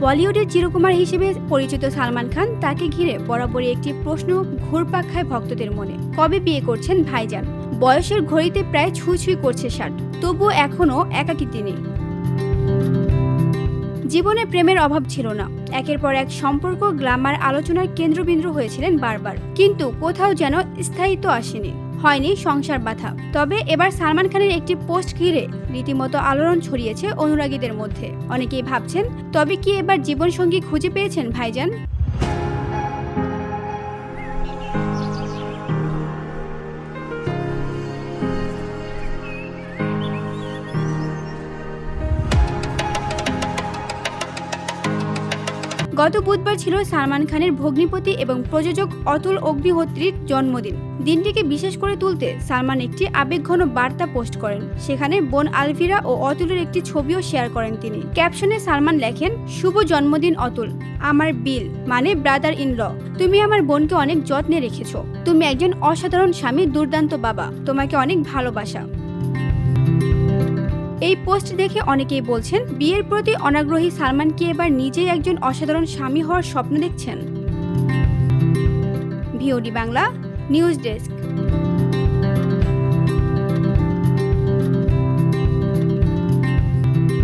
বলিউডের চিরকুমার হিসেবে পরিচিত সালমান খান, তাকে ঘিরে বরাবরই একটি প্রশ্ন ঘুরপাক খায় ভক্তদের মনে। কবে বিয়ে করছেন ভাইজান? বয়সের ঘড়িতে প্রায় ছুঁই করছে 60, তবুও এখনও একাকী তিনি। জীবনে প্রেমের অভাব ছিল না। একের পর এক সম্পর্ক গ্ল্যামার আলোচনার কেন্দ্রবিন্দু হয়েছিলেন বারবার, কিন্তু কোথাও যেন স্থায়িত্ব আসেনি, হয়নি সংসার বাঁধা। তবে এবার সালমান খানের একটি পোস্ট ঘিরে রীতিমতো আলোড়ন ছড়িয়েছে অনুরাগীদের মধ্যে। অনেকেই ভাবছেন, তবে কি এবার জীবনসঙ্গী খুঁজে পেয়েছেন ভাইজান? গত বুধবার ছিল সালমান খানের ভগ্নিপতি এবং প্রযোজক অতুল অগ্নিহোত্রীর জন্মদিন। দিনটিকে বিশেষ করে তুলতে সালমান একটি আবেগঘন বার্তা পোস্ট করেন। সেখানে বোন আলভিরা ও অতুলের একটি ছবিও শেয়ার করেন তিনি। ক্যাপশনে সালমান লেখেন, শুভ জন্মদিন অতুল, আমার বিল মানে ব্রাদার ইন ল। তুমি আমার বোনকে অনেক যত্নে রেখেছো। তুমি একজন অসাধারণ স্বামী, দুর্দান্ত বাবা। তোমাকে অনেক ভালোবাসা। এই পোস্ট দেখে অনেকেই বলছেন, বিয়ের প্রতি অনাগ্রহী সালমান কি এবার নিজেই একজন অসাধারণ স্বামী হওয়ার স্বপ্ন দেখছেন? VOD Bangla news desk.